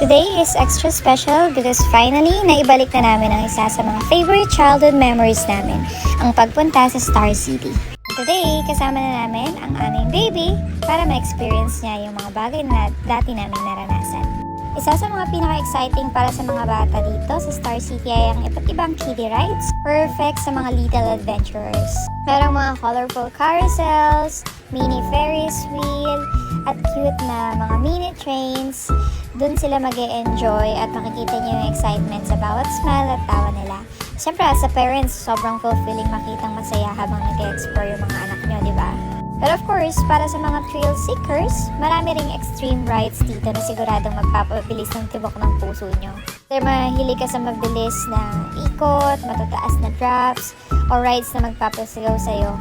Today is extra special because finally, naibalik na namin ang isa sa mga favorite childhood memories namin, ang pagpunta sa Star City. Today, kasama na namin ang aming baby para ma-experience niya yung mga bagay na dati naming naranasan. Isa sa mga pinaka-exciting para sa mga bata dito sa Star City ay ang iba't ibang kiddie rides, perfect sa mga little adventurers. Merong mga colorful carousels, mini Ferris wheel, at cute na mga mini trains. Doon sila mag-e-enjoy at makikita niyo yung excitement sa bawat smile at tawa nila. Siyempre, as a parents, sobrang fulfilling makitang masaya habang nag-e-explore yung mga anak niyo, di ba? But of course, para sa mga thrill seekers, marami ring extreme rides dito na siguradong magpapabilis ng tibok ng puso nyo. Kung mahilig ka sa mabilis na ikot, matataas na drops, o rides na magpapasigaw sa'yo,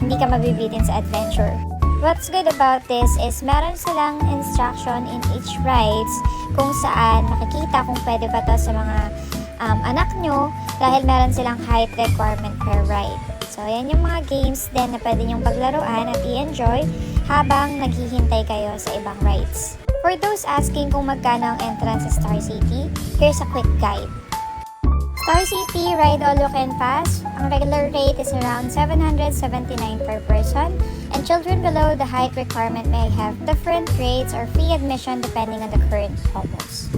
hindi ka mabibitin sa adventure. What's good about this is meron silang instruction in each rides kung saan makikita kung pwede ba to sa mga anak nyo dahil meron silang height requirement per ride. So, yan yung mga games din na pwede nyong paglaruan at i-enjoy habang naghihintay kayo sa ibang rides. For those asking kung magkano ang entrance sa Star City, here's a quick guide. Star City Ride All You Can Pass, ang regular rate is around $779 per person, and children below the height requirement may have different rates or free admission depending on the current promos.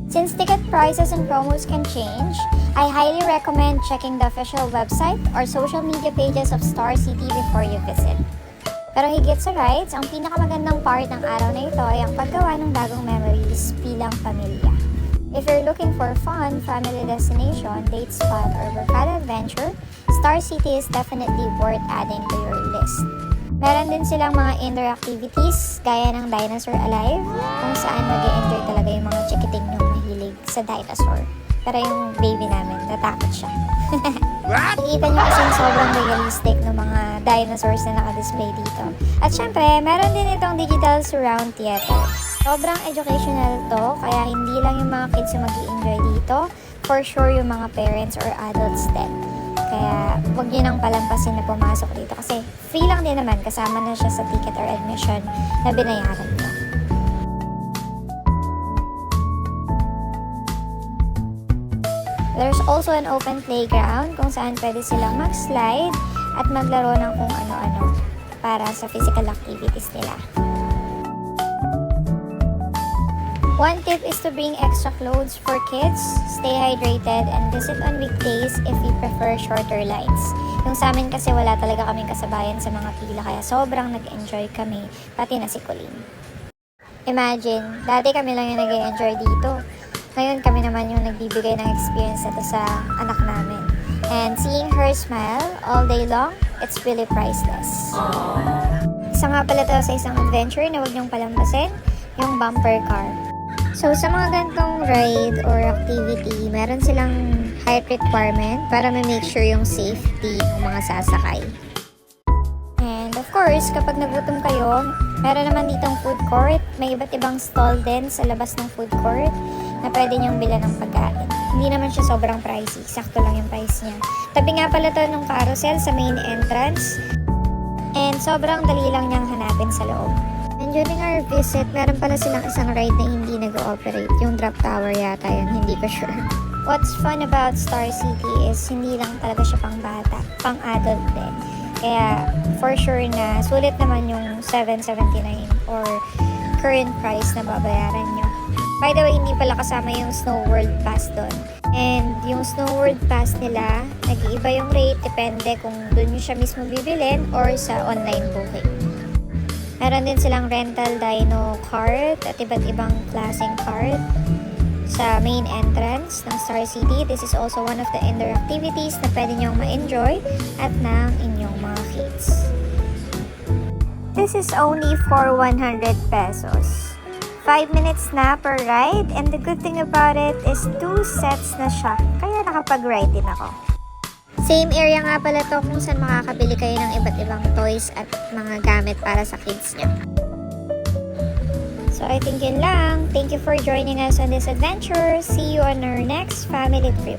Since ticket prices and promos can change, I highly recommend checking the official website or social media pages of Star City before you visit. Pero higit sa rides, ang pinakamagandang part ng araw na ito ay ang paggawa ng bagong memories bilang pamilya. If you're looking for a fun family destination, date spot, or barkada adventure, Star City is definitely worth adding to your list. Meron din silang mga indoor activities gaya ng Dinosaur Alive, kung saan mag-e-enjoy talaga yung mga chikiting nung mahilig sa dinosaur. Pero yung baby namin, natakot siya. Nakikita nyo kasi sobrang realistic ng mga dinosaurs na naka-display dito. At syempre, meron din itong digital surround theater. Sobrang educational to, kaya hindi lang yung mga kids yung mag-i-enjoy dito. For sure, yung mga parents or adults din. Kaya, huwag nyo nang palampasin na pumasok dito kasi free lang din naman, kasama na siya sa ticket or admission na binayaran nyo. There's also an open playground kung saan pwede silang mag-slide at maglaro ng kung ano-ano para sa physical activities nila. One tip is to bring extra clothes for kids, stay hydrated, and visit on weekdays if you prefer shorter lines. Yung sa amin kasi wala talaga kaming kasabayan sa mga pila kaya sobrang nag-enjoy kami, pati na si Colleen. Imagine, dati kami lang yung nag-enjoy dito. Ngayon kami naman yung nagbibigay ng experience na to sa anak namin. And seeing her smile all day long, it's really priceless. Isa nga pala to sa isang adventure na huwag niyong palampasin, yung bumper car. So, sa mga gantong ride or activity, meron silang height requirement para ma-make sure yung safety ng mga sasakay. And of course, kapag nagutom kayo, meron naman ditong food court. May iba't ibang stall din sa labas ng food court na pwede niyong bilan ng pagkain. Hindi naman siya sobrang pricey. Sakto lang yung price niya. Tabi nga pala to ng carousel sa main entrance. And sobrang dali lang niyang hanapin sa loob. And during our visit, meron pala silang isang ride na hindi nag-ooperate. Yung drop tower yata yun, hindi ko sure. What's fun about Star City is hindi lang talaga siya pang bata, pang adult din. Kaya for sure na sulit naman yung $779 or current price na babayaran nyo. By the way, hindi pala kasama yung Snow World Pass doon. And yung Snow World Pass nila, nag-iiba yung rate, depende kung doon nyo siya mismo bibilin or sa online booking. Meron din silang rental dino cart at iba't ibang klaseng cart sa main entrance ng Star City. This is also one of the indoor activities na pwede nyong ma-enjoy at ng inyong mga kids. This is only for 100 pesos. 5 minutes na per ride, and the good thing about it is 2 sets na siya, kaya nakapag-ride din ako. Same area nga pala to kung saan makakabili kayo ng iba't ibang toys at mga gamit para sa kids nyo. So I think yun lang. Thank you for joining us on this adventure. See you on our next family trip.